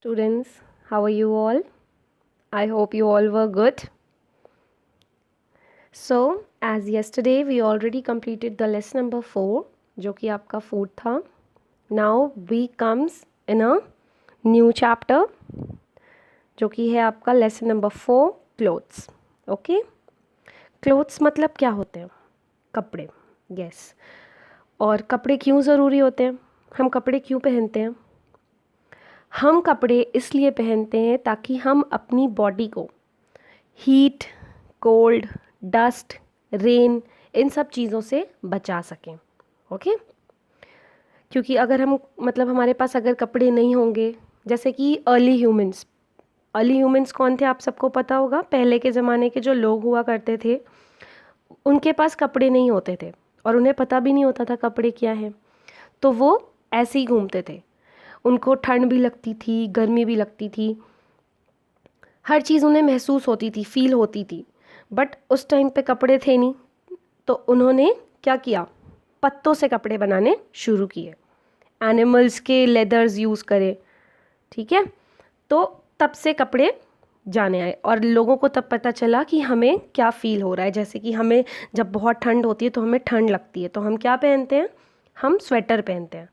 Students, how are you all? I hope you all were good. So, as yesterday we already completed the lesson number 4, जो कि आपका food था. Now we comes in a new chapter, जो कि है आपका lesson number 4, clothes. Okay? Clothes मतलब क्या होते हैं? कपड़े. Yes. और कपड़े क्यों ज़रूरी होते हैं? हम कपड़े क्यों पहनते हैं? हम कपड़े इसलिए पहनते हैं ताकि हम अपनी बॉडी को हीट, कोल्ड, डस्ट, रेन इन सब चीज़ों से बचा सकें. ओके? क्योंकि अगर हम हमारे पास अगर कपड़े नहीं होंगे, जैसे कि अर्ली ह्यूमंस कौन थे आप सबको पता होगा. पहले के ज़माने के जो लोग हुआ करते थे उनके पास कपड़े नहीं होते थे और उन्हें पता भी नहीं होता था कपड़े क्या है. तो वो ऐसे ही घूमते थे. उनको ठंड भी लगती थी, गर्मी भी लगती थी, हर चीज़ उन्हें महसूस होती थी, फील होती थी. बट उस टाइम पे कपड़े थे नहीं, तो उन्होंने क्या किया? पत्तों से कपड़े बनाने शुरू किए. एनिमल्स के लेदर्स यूज़ करे. ठीक है, तो तब से कपड़े जाने आए और लोगों को तब पता चला कि हमें क्या फ़ील हो रहा है. जैसे कि हमें जब बहुत ठंड होती है तो हमें ठंड लगती है, तो हम क्या पहनते हैं? हम स्वेटर पहनते हैं.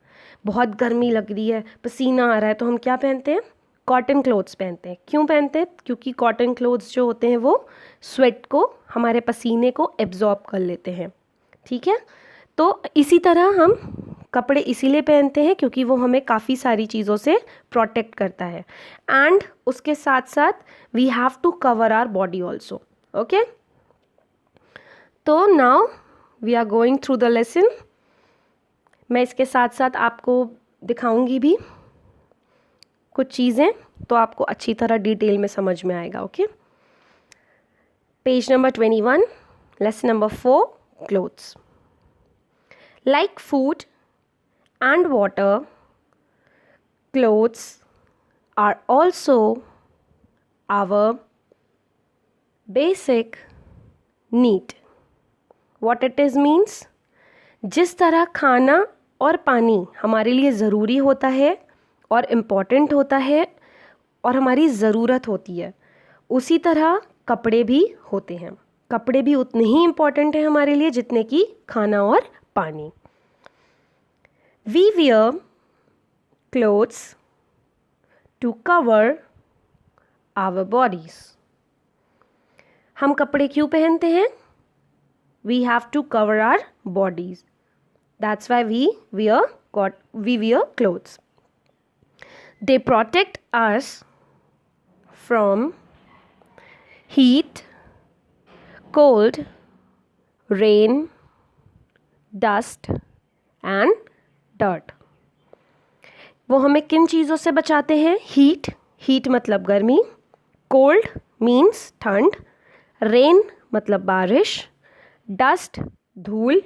बहुत गर्मी लग रही है, पसीना आ रहा है, तो हम क्या पहनते हैं? कॉटन क्लोथ्स पहनते हैं. क्यों पहनते हैं? क्योंकि कॉटन क्लोथ्स जो होते हैं वो स्वेट को, हमारे पसीने को एब्जॉर्ब कर लेते हैं. ठीक है, तो इसी तरह हम कपड़े इसीलिए पहनते हैं क्योंकि वो हमें काफ़ी सारी चीज़ों से प्रोटेक्ट करता है. एंड उसके साथ साथ we have to cover our body also. Okay, तो now we are going through the lesson. मैं इसके साथ साथ आपको दिखाऊंगी भी कुछ चीज़ें, तो आपको अच्छी तरह डिटेल में समझ में आएगा. Okay, page number 21, lesson number 4, clothes. Like food and water, clothes are also our basic need. What it is means? जिस तरह खाना और पानी हमारे लिए ज़रूरी होता है और इम्पॉर्टेंट होता है और हमारी ज़रूरत होती है, उसी तरह कपड़े भी होते हैं. कपड़े भी उतने ही इम्पॉर्टेंट हैं हमारे लिए जितने कि खाना और पानी. We wear clothes to cover our bodies. हम कपड़े क्यों पहनते हैं? We have to cover our bodies. That's why we wear clothes. They protect us from heat, cold, rain, dust and dirt. वो हमें किन चीज़ों से बचाते हैं? हीट मतलब गर्मी, कोल्ड मीन्स ठंड, रेन मतलब बारिश, डस्ट धूल,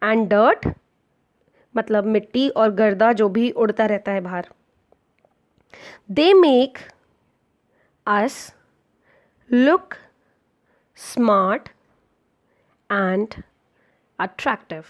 एंड डर्ट मतलब मिट्टी और गर्दा जो भी उड़ता रहता है बाहर. They make us look smart and attractive.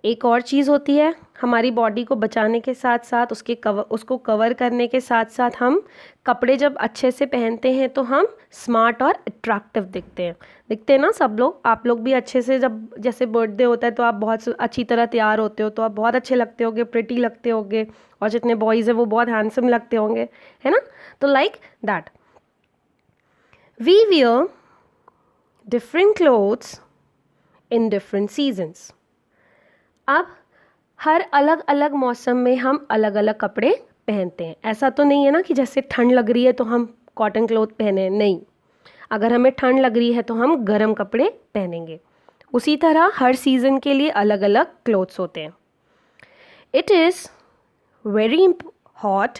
एक और चीज़ होती है, हमारी बॉडी को बचाने के साथ साथ उसको कवर करने के साथ साथ हम कपड़े जब अच्छे से पहनते हैं तो हम स्मार्ट और अट्रैक्टिव दिखते हैं ना सब लोग. आप लोग भी अच्छे से, जब जैसे बर्थडे होता है तो आप बहुत अच्छी तरह तैयार होते हो, तो आप बहुत अच्छे लगते होगे, प्रिटी लगते होगे, और जितने बॉयज़ हैं वो बहुत हैंडसम लगते होंगे, है ना. तो like that we wear different clothes in different seasons. अब हर अलग अलग मौसम में हम अलग अलग कपड़े पहनते हैं. ऐसा तो नहीं है ना कि जैसे ठंड लग रही है तो हम कॉटन क्लोथ पहने, नहीं. अगर हमें ठंड लग रही है तो हम गर्म कपड़े पहनेंगे. उसी तरह हर सीज़न के लिए अलग अलग क्लोथ्स होते हैं. It is very hot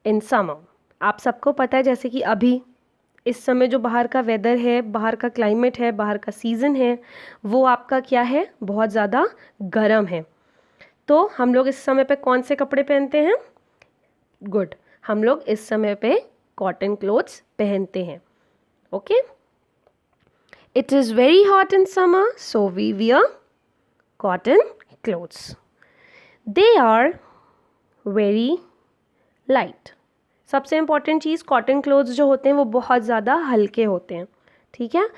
in summer. आप सबको पता है जैसे कि अभी इस समय जो बाहर का वेदर है, बाहर का क्लाइमेट है, बाहर का सीज़न है, वो आपका क्या है? बहुत ज़्यादा गर्म है. तो हम लोग इस समय पे कौन से कपड़े पहनते हैं? गुड, हम लोग इस समय पे कॉटन क्लोथ्स पहनते हैं. Okay, it is very hot in summer, so we wear cotton clothes. They are very light. सबसे इम्पॉर्टेंट चीज़, कॉटन क्लोथ्स जो होते हैं वो बहुत ज़्यादा हल्के होते हैं, ठीक है,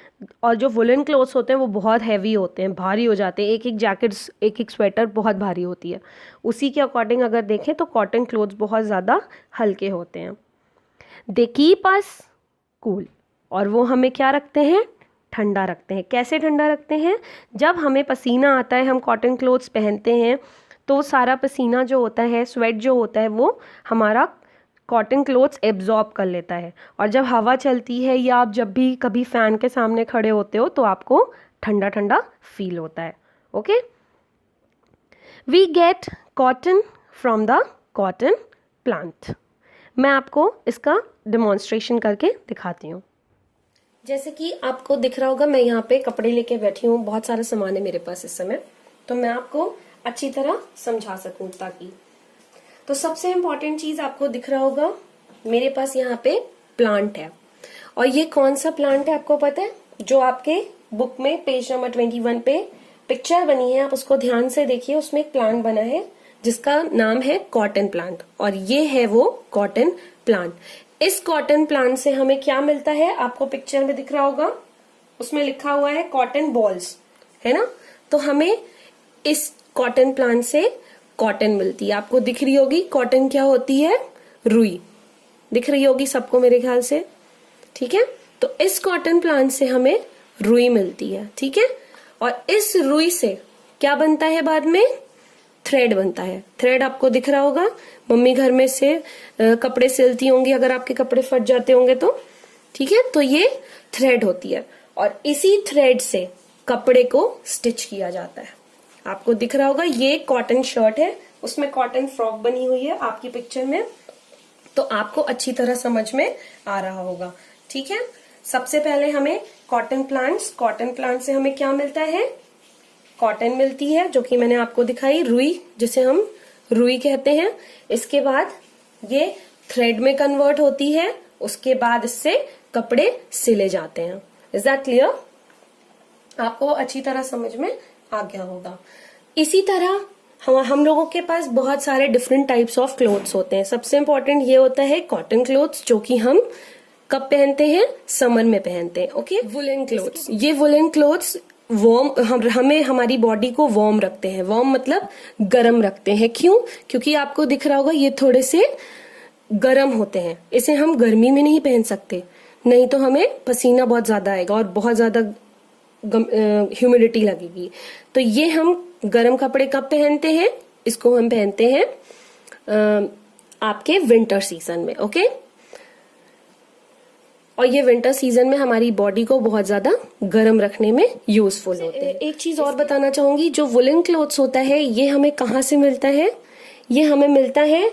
और जो वुलन क्लोथ्स होते हैं वो बहुत हैवी होते हैं, भारी हो जाते हैं। एक एक जैकेट्स, एक एक स्वेटर बहुत भारी होती है। उसी के अकॉर्डिंग अगर देखें तो कॉटन क्लोथ्स बहुत ज़्यादा हल्के होते हैं। दे कीप अस कूल, और वो हमें क्या रखते हैं, ठंडा रखते हैं। कैसे ठंडा रखते हैं, जब हमें पसीना आता है, हम कॉटन क्लोथ्स पहनते हैं, तो सारा पसीना जो होता है, स्वेट जो होता है, वो हमारा कॉटन क्लोथ्स एब्जॉर्ब कर लेता है। और जब हवा चलती है या आप जब भी कभी फ़ैन के सामने खड़े होते हो तो आपको ठंडा ठंडा फील होता है। Okay, we get cotton from the cotton plant. मैं आपको इसका डिमॉन्स्ट्रेशन करके दिखाती हूँ। जैसे कि आपको दिख रहा होगा, मैं यहाँ पे कपड़े लेके बैठी हूँ, बहुत सारा सामान है मेरे पास इस समय, तो मैं आपको अच्छी तरह समझा सकूं ताकि। तो सबसे इम्पॉर्टेंट चीज आपको दिख रहा होगा, मेरे पास यहाँ पे प्लांट है। और ये कौन सा प्लांट है आपको पता है? जो आपके बुक में पेज नंबर 21 पे पिक्चर बनी है, आप उसको ध्यान से देखिए, उसमें एक प्लांट बना है जिसका नाम है कॉटन प्लांट, और ये है वो कॉटन प्लांट। इस कॉटन प्लांट से हमें क्या मिलता है, आपको पिक्चर में दिख रहा होगा, उसमें लिखा हुआ है कॉटन बॉल्स, है ना। तो हमें इस कॉटन प्लांट से कॉटन मिलती है। आपको दिख रही होगी कॉटन क्या होती है, रुई, दिख रही होगी सबको मेरे ख्याल से, ठीक है। तो इस कॉटन प्लांट से हमें रुई मिलती है, ठीक है। और इस रुई से क्या बनता है बाद में, थ्रेड बनता है। थ्रेड आपको दिख रहा होगा, मम्मी घर में से कपड़े सिलती होंगी, अगर आपके कपड़े फट जाते होंगे तो, ठीक है। तो ये थ्रेड होती है, और इसी थ्रेड से कपड़े को स्टिच किया जाता है। आपको दिख रहा होगा, ये कॉटन शर्ट है, उसमें कॉटन फ्रॉक बनी हुई है आपकी पिक्चर में, तो आपको अच्छी तरह समझ में आ रहा होगा, ठीक है। सबसे पहले हमें कॉटन प्लांट से हमें क्या मिलता है, कॉटन मिलती है, जो कि मैंने आपको दिखाई, रुई, जिसे हम रुई कहते हैं। इसके बाद ये थ्रेड में कन्वर्ट होती है, उसके बाद इससे कपड़े सिले जाते हैं। Is that clear? आपको अच्छी तरह समझ में आ गया होगा। इसी तरह हम लोगों के पास बहुत सारे डिफरेंट टाइप्स ऑफ क्लोथ्स होते हैं। सबसे इंपॉर्टेंट ये होता है कॉटन क्लोथ्स, जो कि हम कब पहनते हैं, समर में पहनते हैं। ओके, वुलन क्लोथ्स, ये वुलन क्लोथ्स वार्म, हमें हमारी बॉडी को वार्म रखते हैं। वार्म मतलब गर्म रखते हैं। क्यों? क्योंकि आपको दिख रहा होगा ये थोड़े से गर्म होते हैं, इसे हम गर्मी में नहीं पहन सकते, नहीं तो हमें पसीना बहुत ज्यादा आएगा और बहुत ज्यादा ह्यूमिडिटी लगेगी। तो ये हम गर्म कपड़े कब पहनते हैं, इसको हम पहनते हैं आपके विंटर सीजन में। ओके, और ये विंटर सीजन में हमारी बॉडी को बहुत ज्यादा गर्म रखने में यूजफुल होते हैं। एक चीज और बताना चाहूंगी, जो वुलन क्लोथ्स होता है ये हमें कहाँ से मिलता है, ये हमें मिलता है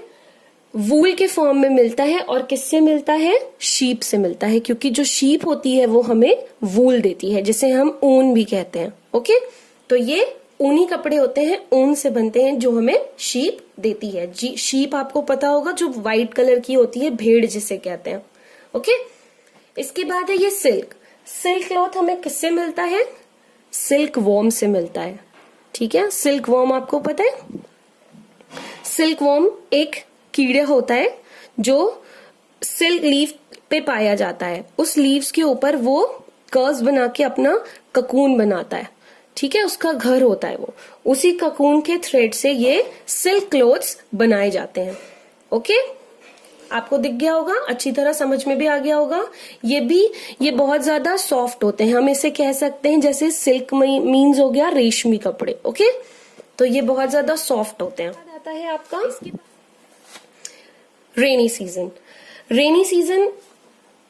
वूल के फॉर्म में मिलता है। और किससे मिलता है, शीप से मिलता है, क्योंकि जो शीप होती है वो हमें वूल देती है, जिसे हम ऊन भी कहते हैं। ओके, तो ये ऊनी कपड़े होते हैं, ऊन से बनते हैं, जो हमें शीप देती है। जी, शीप आपको पता होगा, जो व्हाइट कलर की होती है, भेड़ जिसे कहते हैं। ओके, इसके बाद है ये सिल्क। सिल्क क्लॉथ हमें किससे मिलता है, सिल्क वॉर्म से मिलता है, ठीक है। सिल्क वॉर्म आपको पता है, सिल्क वॉर्म एक कीड़ा होता है जो सिल्क लीफ पे पाया जाता है। उस लीव्स के ऊपर वो कर्व्स बना के अपना ककून बनाता है, ठीक है, उसका घर होता है वो। उसी ककून के थ्रेड से ये सिल्क क्लोथ्स बनाए जाते हैं। ओके, आपको दिख गया होगा, अच्छी तरह समझ में भी आ गया होगा। ये बहुत ज्यादा सॉफ्ट होते हैं, हम इसे कह सकते हैं जैसे सिल्क मीन्स हो गया रेशमी कपड़े। ओके, तो ये बहुत ज्यादा सॉफ्ट होते हैं। आता है आपका रेनी सीजन। रेनी सीजन,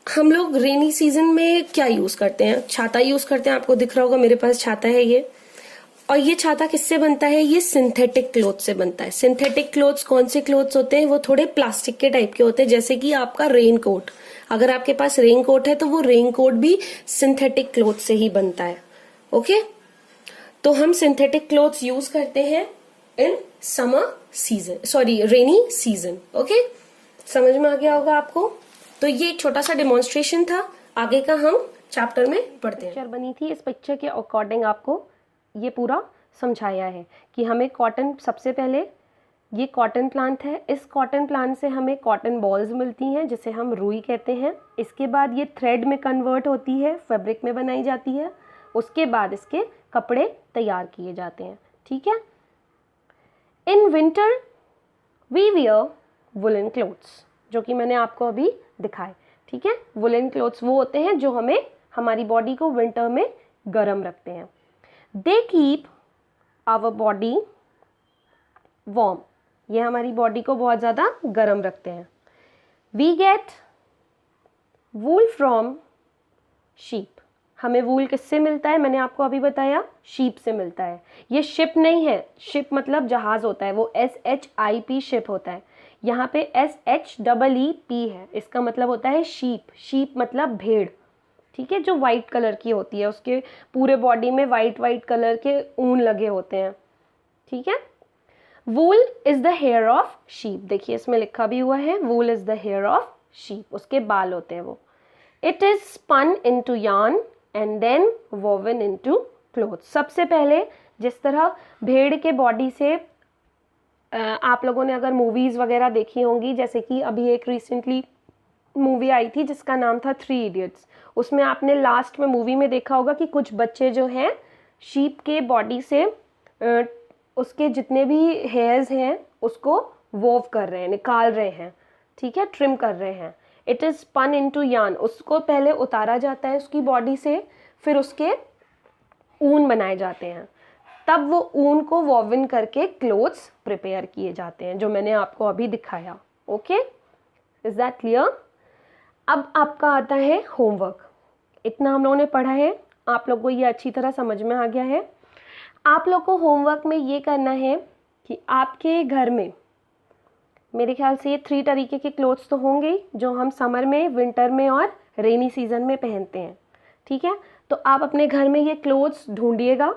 हम लोग रेनी सीजन में क्या यूज करते हैं, छाता यूज करते हैं। आपको दिख रहा होगा मेरे पास छाता है ये, और ये छाता किससे बनता है, ये सिंथेटिक क्लोथ से बनता है। सिंथेटिक क्लोथ्स कौन से क्लोथ्स होते हैं, वो थोड़े प्लास्टिक के टाइप के होते हैं, जैसे कि आपका रेन कोट। अगर आपके पास रेन कोट है तो वो रेन कोट भी सिंथेटिक क्लोथ से ही बनता है। ओके, तो हम सिंथेटिक क्लोथ्स यूज करते हैं in summer season, sorry rainy season. Okay, समझ में आ गया होगा आपको। तो ये एक छोटा सा डेमोन्स्ट्रेशन था, आगे का हम चैप्टर में पढ़ते हैं। पिक्चर बनी थी, इस पिक्चर के अकॉर्डिंग आपको ये पूरा समझाया है कि हमें कॉटन सबसे पहले ये कॉटन प्लांट है। इस कॉटन प्लांट से हमें कॉटन बॉल्स मिलती हैं जिसे हम रुई कहते हैं। इसके बाद ये थ्रेड में कन्वर्ट होती है, फैब्रिक में बनाई जाती है। उसके बाद इसके कपड़े तैयार किए जाते हैं। ठीक है। In winter we wear woollen clothes, जो कि मैंने आपको अभी दिखाए। ठीक है। वुलन क्लोथ्स वो होते हैं जो हमें हमारी बॉडी को विंटर में गर्म रखते हैं। They keep our body warm, ये हमारी बॉडी को बहुत ज़्यादा गर्म रखते हैं। We get wool from sheep, हमें वूल किससे मिलता है? मैंने आपको अभी बताया, शीप से मिलता है। ये शिप नहीं है, शिप मतलब जहाज होता है, वो SHIP शिप होता है। यहाँ पे SHEEP है, इसका मतलब होता है शीप। शीप मतलब भेड़। ठीक है, जो वाइट कलर की होती है, उसके पूरे बॉडी में वाइट कलर के ऊन लगे होते हैं। ठीक है। Wool is the hair of sheep, देखिए इसमें लिखा भी हुआ है, wool is the hair of sheep, उसके बाल होते हैं वो। It is spun into yarn and then woven into cloth. सबसे पहले जिस तरह भेड़ के बॉडी से आप लोगों ने अगर मूवीज़ वगैरह देखी होंगी, जैसे कि अभी एक रिसेंटली मूवी आई थी जिसका नाम था 3 इडियट्स, उसमें आपने लास्ट में मूवी में देखा होगा कि कुछ बच्चे जो हैं शीप के बॉडी से उसके जितने भी हेयर्स हैं उसको वोव कर रहे हैं, निकाल रहे हैं। ठीक है, ट्रिम कर रहे हैं। It is spun into yarn, उसको पहले उतारा जाता है उसकी बॉडी से, फिर उसके ऊन बनाए जाते हैं, तब वो ऊन को वोवन करके क्लोथ्स प्रिपेयर किए जाते हैं, जो मैंने आपको अभी दिखाया। Okay, is that clear? अब आपका आता है होमवर्क। इतना हम लोगों ने पढ़ा है, आप लोग को ये अच्छी तरह समझ में आ गया है। आप लोग को होमवर्क में ये करना है कि आपके घर में मेरे ख्याल से ये 3 तरीके के क्लोथ्स तो होंगे जो हम समर में, विंटर में और रेनी सीजन में पहनते हैं। ठीक है, तो आप अपने घर में ये क्लोथ्स ढूंढिएगा।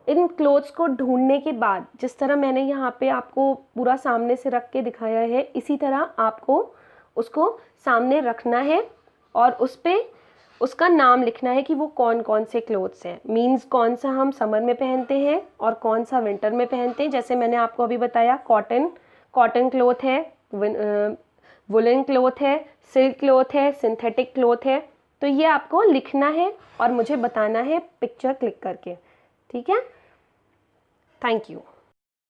इन क्लोथ्स को ढूंढने के बाद जिस तरह मैंने यहाँ पे आपको पूरा सामने से रख के दिखाया है, इसी तरह आपको उसको सामने रखना है और उस पर उसका नाम लिखना है कि वो कौन कौन से क्लोथ्स हैं। मीन्स कौन सा हम समर में पहनते हैं और कौन सा विंटर में पहनते हैं। जैसे मैंने आपको अभी बताया, कॉटन क्लोथ है, वुलन क्लोथ है, सिल्क क्लोथ है, सिंथेटिक क्लोथ है। तो ये आपको लिखना है और मुझे बताना है पिक्चर क्लिक करके। ठीक है, थैंक यू।